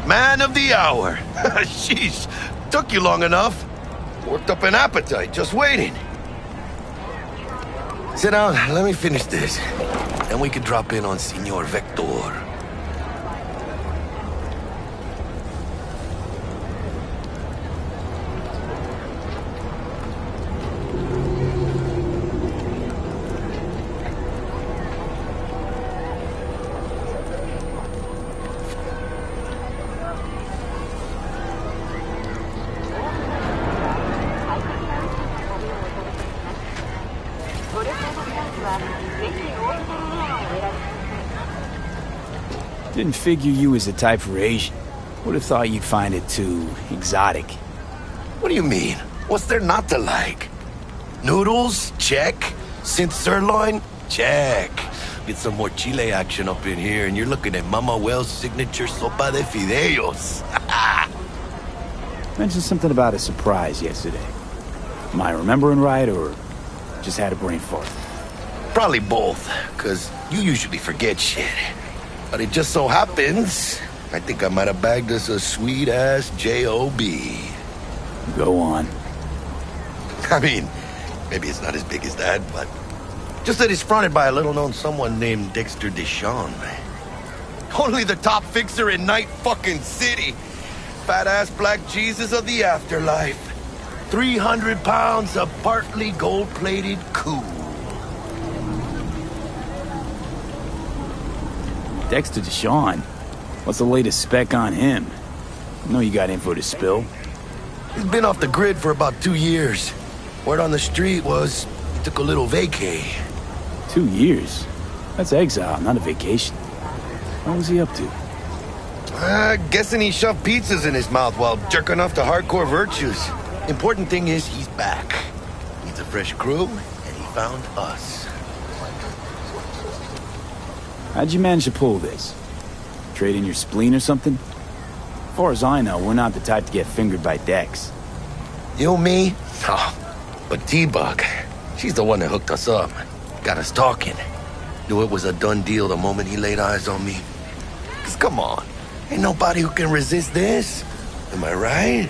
Man of the hour. Sheesh, took you long enough. Worked up an appetite, just waiting. Sit down, let me finish this. Then we can drop in on Senor Vector. Didn't figure you was the type for Asian. Would have thought you'd find it too exotic. What do you mean? What's there not to like? Noodles? Check. Synth sirloin? Check. Get some more Chile action up in here, and you're looking at Mama Wells' signature sopa de fideos. Mentioned something about a surprise yesterday. Am I remembering right, or just had a brain fart? Probably both, because you usually forget shit. But it just so happens, I think I might have bagged us a sweet-ass J.O.B. Go on. I mean, maybe it's not as big as that, but just that it's fronted by a little-known someone named Dexter Deshawn. Only the top fixer in Night fucking City. Fat-ass black Jesus of the afterlife. 300 pounds of partly gold-plated cool. Dexter Deshawn? What's the latest spec on him? I know you got info to spill. He's been off the grid for about 2 years. Word on the street was he took a little vacay. 2 years? That's exile, not a vacation. What was he up to? Guessing he shoved pizzas in his mouth while jerking off to hardcore virtues. Important thing is he's back. Needs a fresh crew, and he found us. How'd you manage to pull this? Trade in your spleen or something? As far as I know, we're not the type to get fingered by Dex. You, me? Oh, but T-Bug, she's the one that hooked us up. Got us talking. Knew it was a done deal the moment he laid eyes on me. 'Cause come on, ain't nobody who can resist this. Am I right?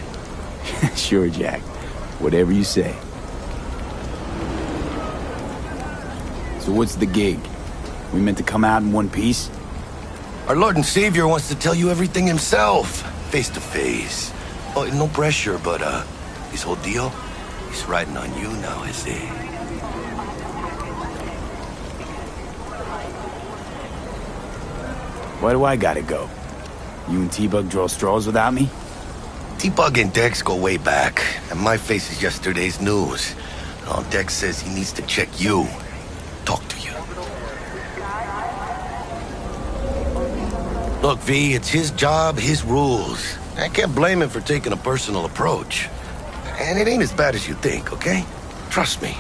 Sure, Jack. Whatever you say. So what's the gig? We meant to come out in one piece? Our Lord and Savior wants to tell you everything himself, face to face. Oh, no pressure, but this whole deal, he's riding on you now, is he? Why do I gotta go? You and T-Bug draw straws without me? T-Bug and Dex go way back, and my face is yesterday's news. Now Dex says he needs to check you, talk to you. Look, V, it's his job, his rules. I can't blame him for taking a personal approach. And it ain't as bad as you think, okay? Trust me.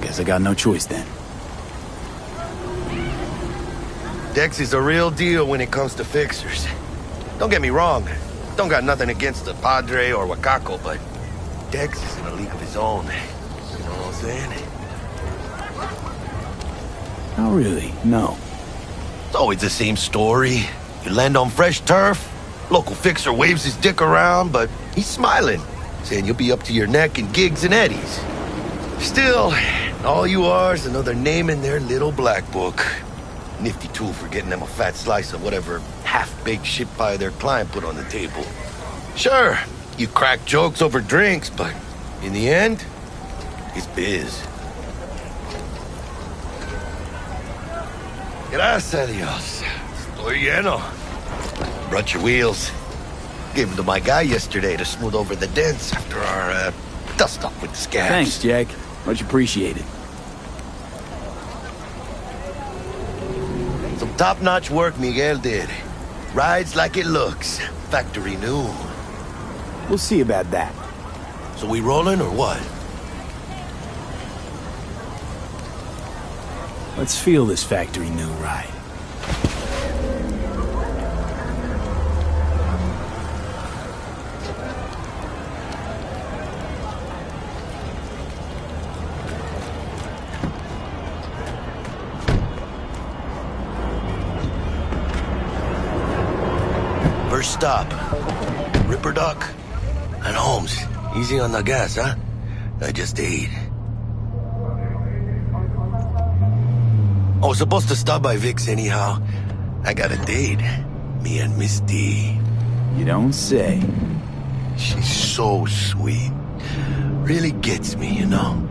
Guess I got no choice then. Dex is a real deal when it comes to fixers. Don't get me wrong. Don't got nothing against the Padre or Wakako, but Dex is in a league of his own. You know what I'm saying? Oh, really? No. It's always the same story. You land on fresh turf, local fixer waves his dick around, but he's smiling, saying you'll be up to your neck in gigs and eddies. Still, all you are is another name in their little black book. Nifty tool for getting them a fat slice of whatever half-baked shit pie their client put on the table. Sure, you crack jokes over drinks, but in the end, it's biz. Gracias a Dios. Estoy lleno. Brought your wheels. Gave them to my guy yesterday to smooth over the dents after our dust-up with the scabs. Thanks, Jack. Much appreciated. Some top-notch work Miguel did. Rides like it looks. Factory new. We'll see about that. So we rolling or what? Let's feel this factory new ride. First stop, Ripper Duck. And Holmes, easy on the gas, huh? I just ate. I was supposed to stop by Vic's anyhow. I got a date. Me and Miss D. You don't say. She's so sweet. Really gets me, you know?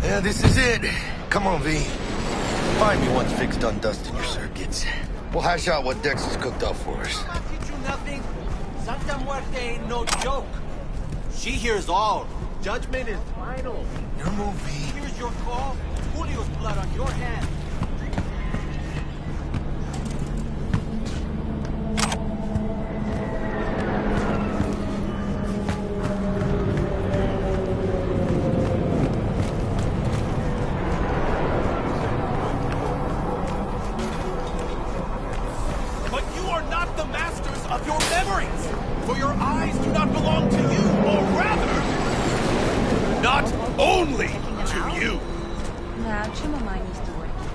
Yeah, this is it. Come on, V. Find me once Vic's done dusting your circuits. We'll hash out what Dex has cooked up for us. I'll teach you nothing. Santa Muerte ain't no joke. She hears all. Judgment is final. Your move, V. Here's your call. Julio's blood on your hands. But you are not the masters of your memories. For your eyes do not belong to you, or rather, not only to you.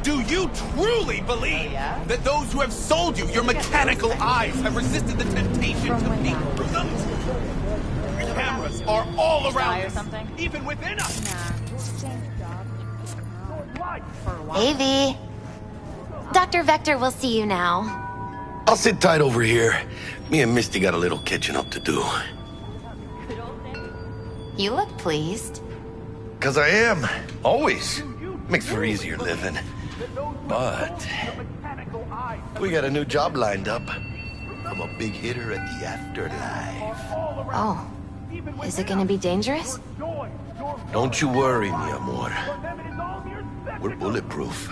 Do you truly believe that those who have sold you your mechanical eyes have resisted the temptation to peek through them? Cameras are all around us, even within us. Hey, V. Dr. Vector will see you now. I'll sit tight over here. Me and Misty got a little catching up to do. You look pleased. 'Cause I am. Always. Makes for easier living. But we got a new job lined up. I'm a big hitter at the afterlife. Oh. Is it gonna be dangerous? Don't you worry, mi amor. We're bulletproof.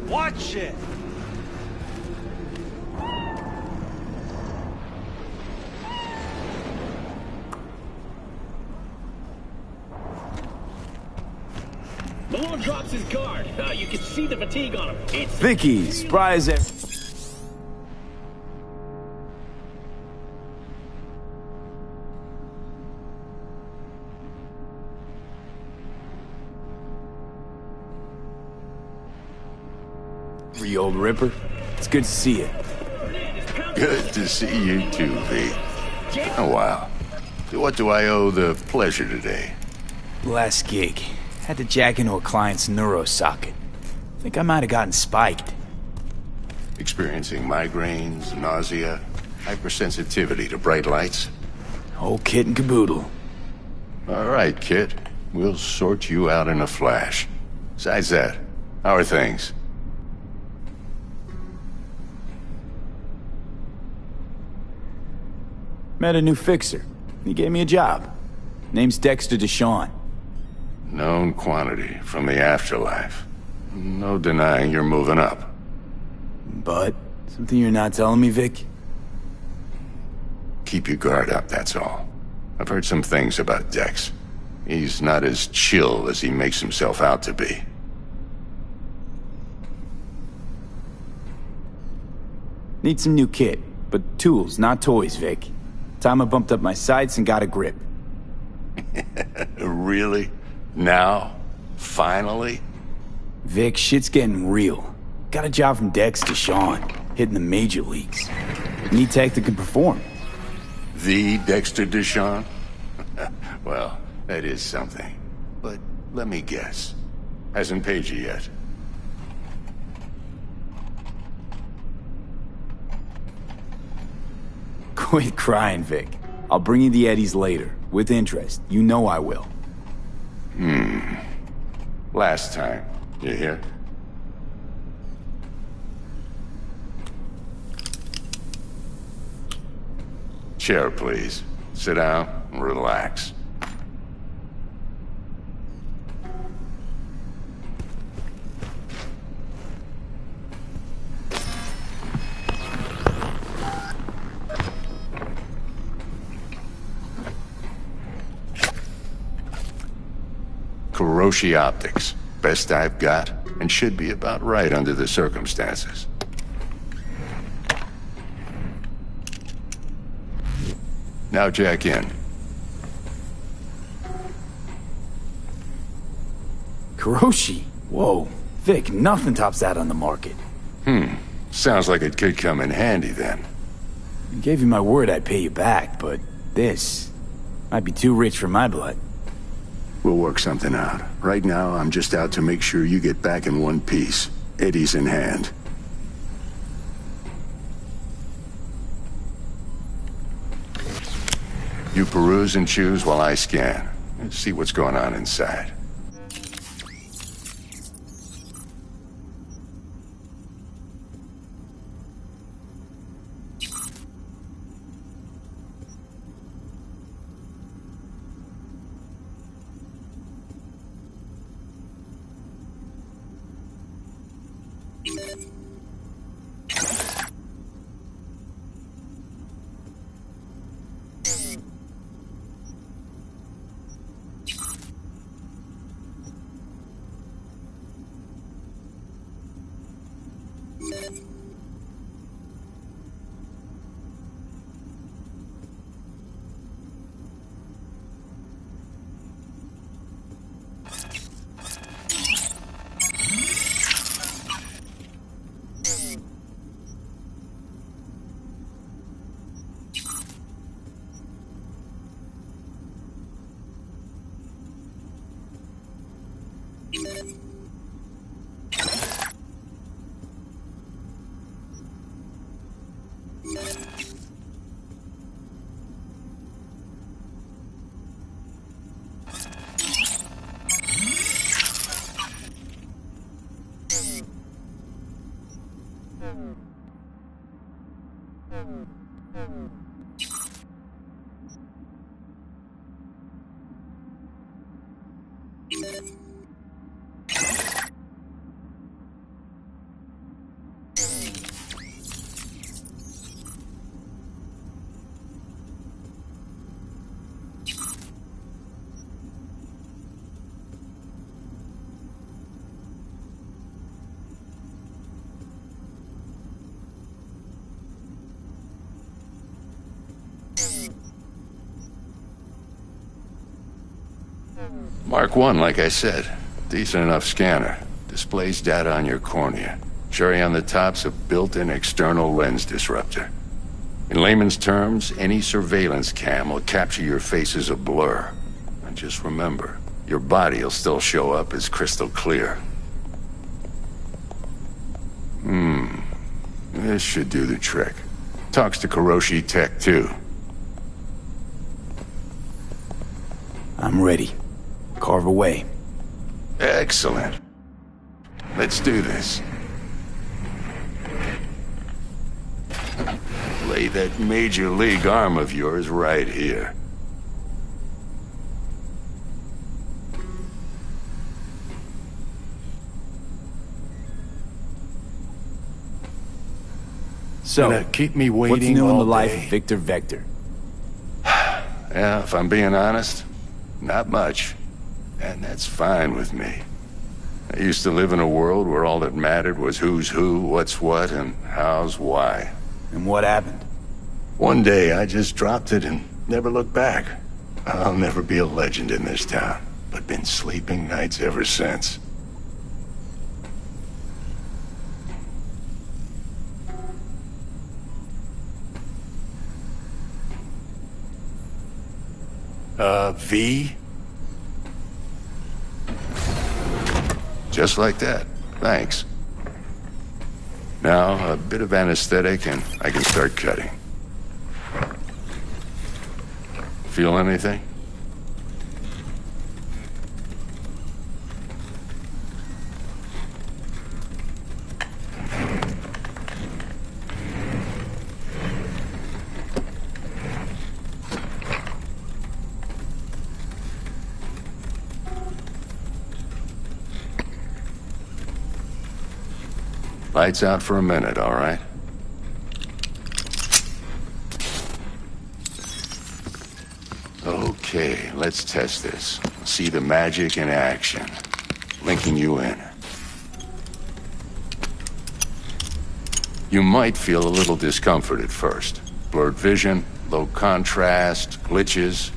Watch it! Malone drops his guard. You can see the fatigue on him. It's Vicky, surprise it. The old Ripper. It's good to see you. Good to see you too, V. Oh, wow. To what do I owe the pleasure today? Last gig. Had to jack into a client's neuro socket. Think I might have gotten spiked. Experiencing migraines, nausea, hypersensitivity to bright lights? Whole kit and caboodle. All right, kid. We'll sort you out in a flash. Besides that, how are things? Met a new fixer. He gave me a job. Name's Dexter Deshawn. Known quantity from the afterlife. No denying you're moving up. But, something you're not telling me, Vic? Keep your guard up, that's all. I've heard some things about Dex. He's not as chill as he makes himself out to be. Need some new kit, but tools, not toys, Vic. Time I bumped up my sights and got a grip. Really? Now? Finally? Vic, shit's getting real. Got a job from Dex Deshawn, hitting the major leagues. Need tech that can perform. The Dexter Deshawn? Well, that is something. But let me guess. Hasn't paid you yet. Quit crying, Vic. I'll bring you the eddies later, with interest. You know I will. Last time. You hear? Chair, please. Sit down and relax. Kuroshi Optics. Best I've got, and should be about right under the circumstances. Now jack in. Kuroshi? Whoa. Vic, nothing tops that on the market. Sounds like it could come in handy then. I gave you my word I'd pay you back, but this might be too rich for my blood. We'll work something out. Right now, I'm just out to make sure you get back in one piece. Eddie's in hand. You peruse and choose while I scan. Let's see what's going on inside. Mark 1, like I said. Decent enough scanner. Displays data on your cornea. Cherry on the top's a built-in external lens disruptor. In layman's terms, any surveillance cam will capture your face as a blur. And just remember, your body'll still show up as crystal clear. This should do the trick. Talks to Kuroshi Tech, too. I'm ready. Carve away. Excellent. Let's do this. Lay that major league arm of yours right here. So, Gonna keep me waiting what's new in all the life day? of Victor Vector? Yeah, if I'm being honest, not much. And that's fine with me. I used to live in a world where all that mattered was who's who, what's what, and how's why. And what happened? One day, I just dropped it and never looked back. I'll never be a legend in this town, but been sleeping nights ever since. V? Just like that. Thanks. Now, a bit of anesthetic and I can start cutting. Feel anything? Lights out for a minute, all right? Okay, let's test this. See the magic in action. Linking you in. You might feel a little discomfort at first. Blurred vision, low contrast, glitches.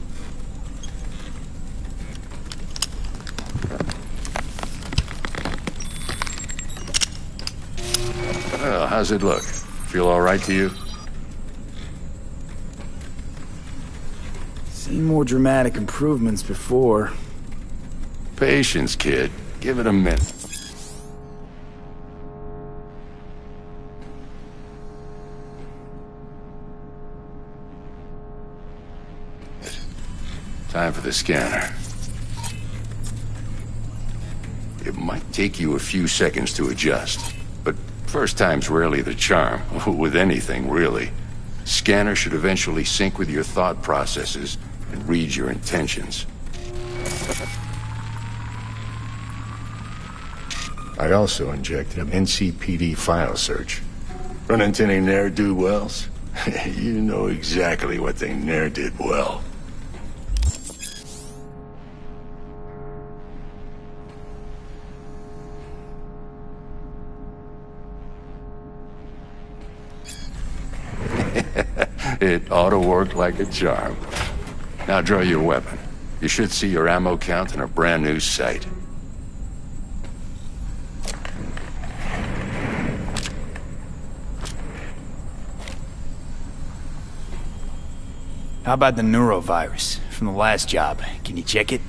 Well, how's it look? Feel all right to you? Seen more dramatic improvements before. Patience, kid. Give it a minute. Time for the scanner. It might take you a few seconds to adjust, but first time's rarely the charm, with anything, really. Scanner should eventually sync with your thought processes and read your intentions. I also injected an NCPD file search. Run into any ne'er-do-wells? You know exactly what they ne'er did well. It ought to work like a charm. Now draw your weapon. You should see your ammo count in a brand new sight. How about the neurovirus from the last job? Can you check it?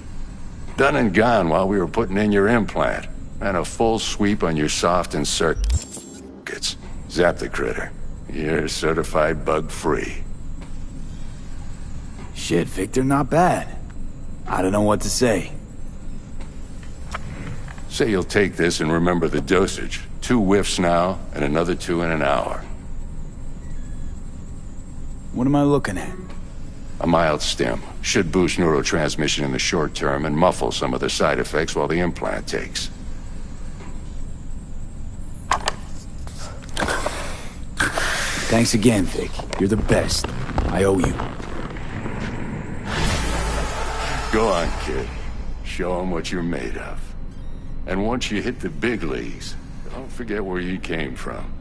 Done and gone while we were putting in your implant. And a full sweep on your soft and circuits. Zap the critter. You're certified bug-free. Shit, Victor, not bad. I don't know what to say. Say you'll take this and remember the dosage. 2 whiffs now, and another 2 in an hour. What am I looking at? A mild stim. Should boost neurotransmission in the short term and muffle some of the side effects while the implant takes. Thanks again, Vic. You're the best. I owe you. Go on, kid. Show them what you're made of. And once you hit the big leagues, don't forget where you came from.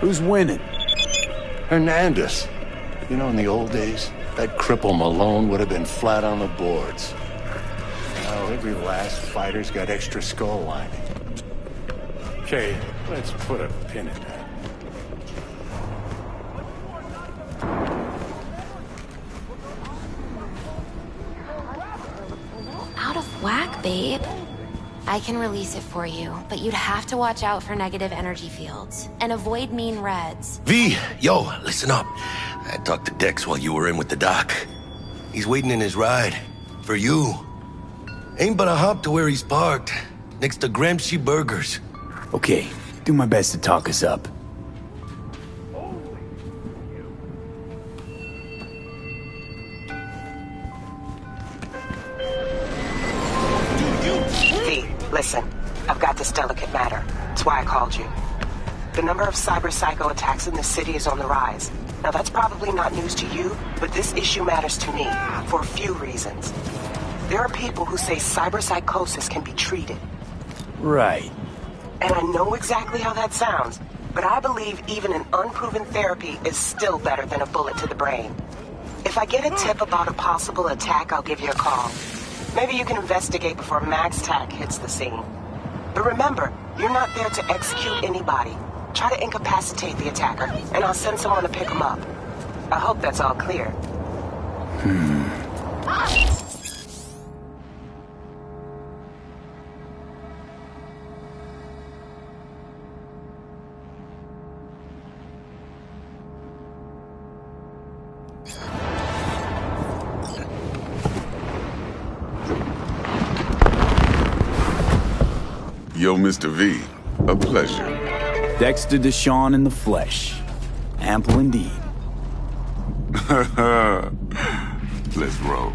Who's winning? Hernandez. You know, in the old days, that cripple Malone would have been flat on the boards. Now every last fighter's got extra skull lining. Okay, let's put a pin in that. Out of whack, babe. I can release it for you, but you'd have to watch out for negative energy fields and avoid mean reds. V, yo, listen up. I talked to Dex while you were in with the doc. He's waiting in his ride. For you. Ain't but a hop to where he's parked. Next to Gramsci Burgers. Okay, do my best to talk us up. Listen, I've got this delicate matter. That's why I called you. The number of cyber-psycho attacks in the city is on the rise. Now, that's probably not news to you, but this issue matters to me for a few reasons. There are people who say cyberpsychosis can be treated. Right. And I know exactly how that sounds, but I believe even an unproven therapy is still better than a bullet to the brain. If I get a tip about a possible attack, I'll give you a call. Maybe you can investigate before MaxTac hits the scene. But remember, you're not there to execute anybody. Try to incapacitate the attacker, and I'll send someone to pick him up. I hope that's all clear. Yo, Mr. V, a pleasure. Dexter Deshawn in the flesh. Ample indeed. Let's roll.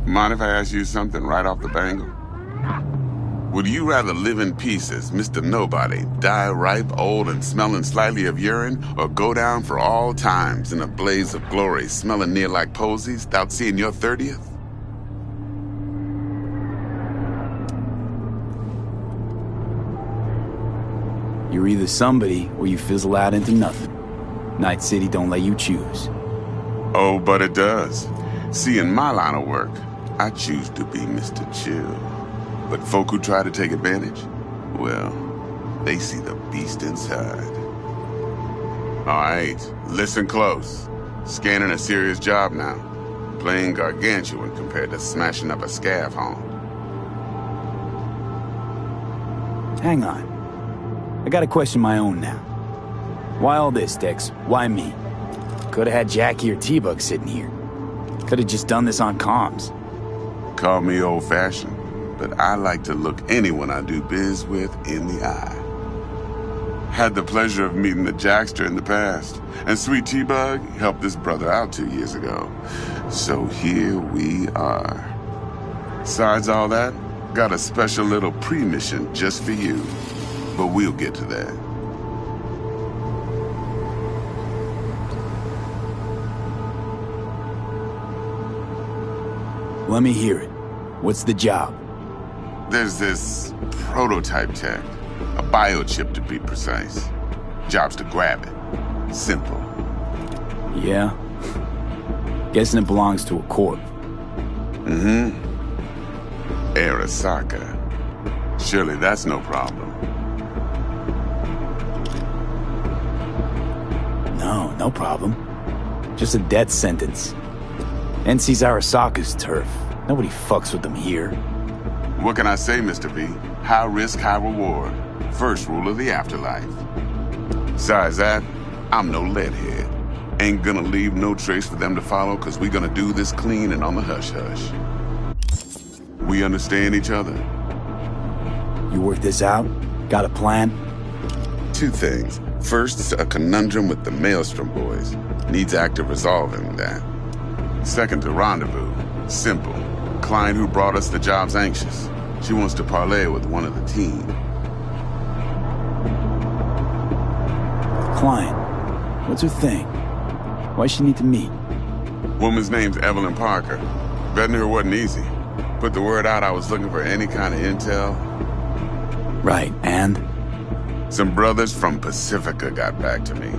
Mind if I ask you something right off the bangle? Would you rather live in peace as Mr. Nobody, die ripe, old, and smelling slightly of urine, or go down for all times in a blaze of glory, smelling near like posies, without seeing your 30th? You're either somebody, or you fizzle out into nothing. Night City don't let you choose. Oh, but it does. See, in my line of work, I choose to be Mr. Chill. But folk who try to take advantage, well, they see the beast inside. All right, listen close. Scanning a serious job now. Playing gargantuan compared to smashing up a scav home. Hang on. I gotta question my own now. Why all this, Dex? Why me? Could've had Jackie or T-Bug sitting here. Could've just done this on comms. Call me old-fashioned, but I like to look anyone I do biz with in the eye. Had the pleasure of meeting the Jackster in the past, and Sweet T-Bug helped this brother out 2 years ago. So here we are. Besides all that, got a special little pre-mission just for you. But we'll get to that. Let me hear it. What's the job? There's this prototype tech. A biochip, to be precise. Job's to grab it. Simple. Yeah? Guessing it belongs to a corp. Mm-hmm. Arasaka. Surely that's no problem. No problem. Just a death sentence. NC's Arasaka's turf. Nobody fucks with them here. What can I say, Mr. B? High risk, high reward. First rule of the afterlife. Besides that, I'm no leadhead. Ain't gonna leave no trace for them to follow, cause we gonna do this clean and on the hush-hush. We understand each other? You work this out? Got a plan? Two things. First, a conundrum with the Maelstrom boys. Needs active resolving that. Second, a rendezvous. Simple. Client who brought us the job's anxious. She wants to parlay with one of the team. Client? What's her thing? Why she need to meet? Woman's name's Evelyn Parker. Betting her wasn't easy. Put the word out I was looking for any kind of intel. Right, and? Some brothers from Pacifica got back to me.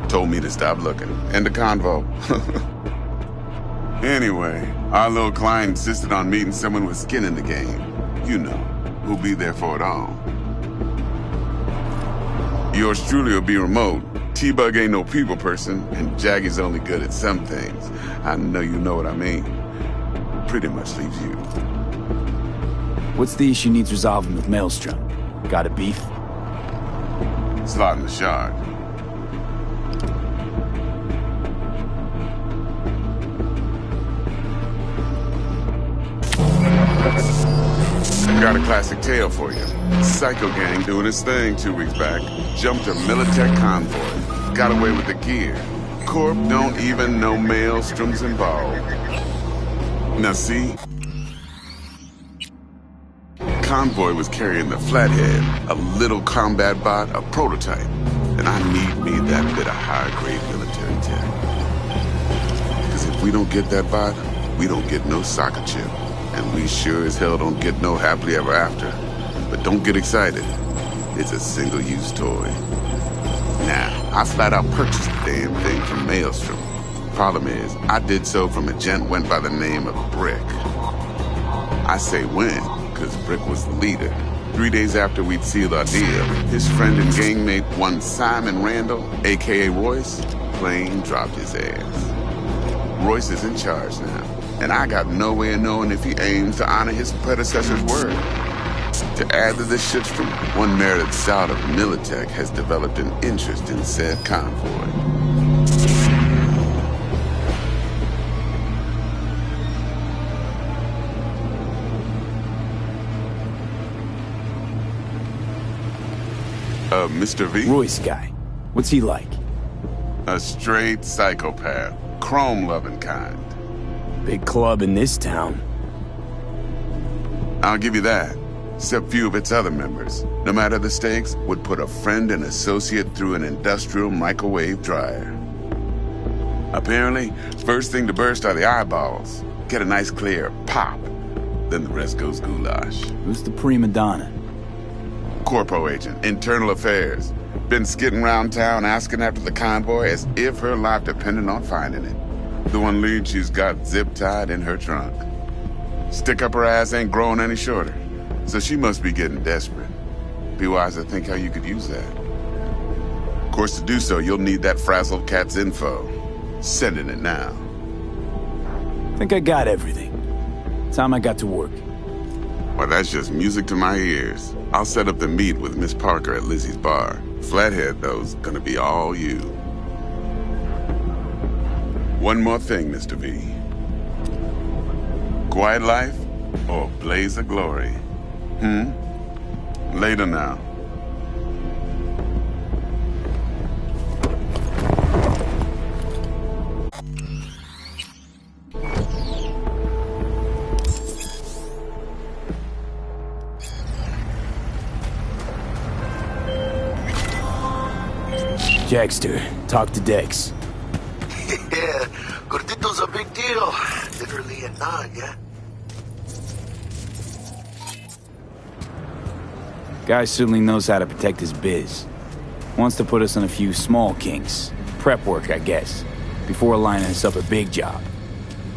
Told me to stop looking. End of convo. Anyway, our little client insisted on meeting someone with skin in the game. You know, who'll be there for it all. Yours truly will be remote. T-Bug ain't no people person, and Jaggy's only good at some things. I know you know what I mean. Pretty much leaves you. What's the issue needs resolving with Maelstrom? Got a beef? Slot in the shard. Got a classic tale for you. Psycho gang doing its thing 2 weeks back. Jumped a Militech convoy. Got away with the gear. Corp don't even know Maelstrom's involved. Now see? Convoy was carrying the Flathead, a little combat bot, a prototype. And I need me that bit of high-grade military tech. Because if we don't get that bot, we don't get no soccer chip. And we sure as hell don't get no happily ever after. But don't get excited. It's a single-use toy. Now, I flat out purchased the damn thing from Maelstrom. Problem is, I did so from a gent went by the name of Brick. I say when, because Brick was the leader. 3 days after we'd sealed our deal, his friend and gangmate, one Simon Randall, a.k.a. Royce, plain dropped his ass. Royce is in charge now, and I got no way of knowing if he aims to honor his predecessor's word. To add to this shitstorm, one merited scout of Militech has developed an interest in said convoy. Mr. V? Royce guy. What's he like? A straight psychopath. Chrome-loving kind. Big club in this town. I'll give you that. Except few of its other members, no matter the stakes, would put a friend and associate through an industrial microwave dryer. Apparently, first thing to burst are the eyeballs. Get a nice clear pop. Then the rest goes goulash. Who's the prima donna? Corpo agent, internal affairs. Been skidding around town asking after the convoy as if her life depended on finding it. The one lead she's got zip-tied in her trunk. Stick up her ass ain't growing any shorter. So she must be getting desperate. Be wise to think how you could use that. Of course, to do so, you'll need that frazzled cat's info. Sending it now. Think I got everything. Time I got to work. Well, that's just music to my ears. I'll set up the meet with Miss Parker at Lizzie's bar. Flathead, though's gonna be all you. One more thing, Mr. V. Quiet life or blaze of glory? Later now. Jackster, talk to Dex. Yeah, Gordito's a big deal. Literally and not, yeah? Guy certainly knows how to protect his biz. Wants to put us on a few small kinks. Prep work, I guess. Before lining us up a big job.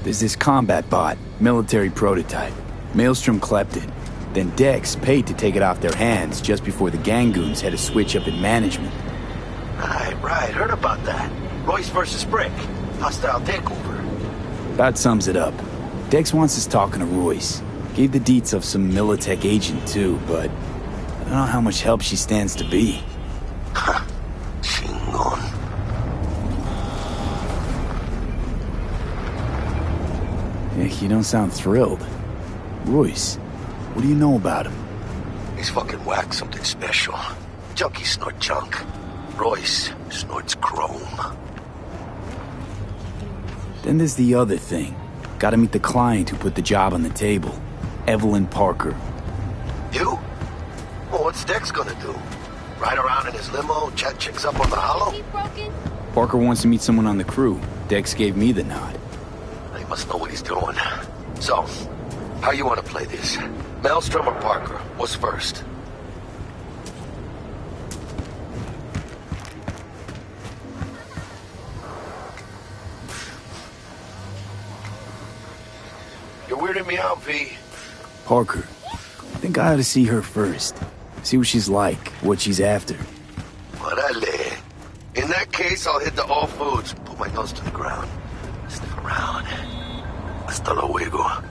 There's this combat bot, military prototype. Maelstrom clept it. Then Dex paid to take it off their hands just before the Gangoons had a switch up in management. Right. Heard about that. Royce versus Brick. Hostile takeover. That sums it up. Dex wants us talking to Royce. Gave the deets of some Militech agent too, but I don't know how much help she stands to be. Ha. Chingon. You don't sound thrilled. Royce, what do you know about him? He's fucking whack, something special. Junkies snort junk. Royce snorts chrome. Then there's the other thing. Gotta meet the client who put the job on the table. Evelyn Parker. You? Well, what's Dex gonna do? Ride around in his limo, chat chicks up on the hollow? Parker wants to meet someone on the crew. Dex gave me the nod. He must know what he's doing. So, how you want to play this? Maelstrom or Parker? What's first? You're weirding me out, V. Parker. I think I ought to see her first. See what she's like, what she's after. Orale. In that case, I'll hit the all foods. Put my nose to the ground. Sniff around. Hasta luego.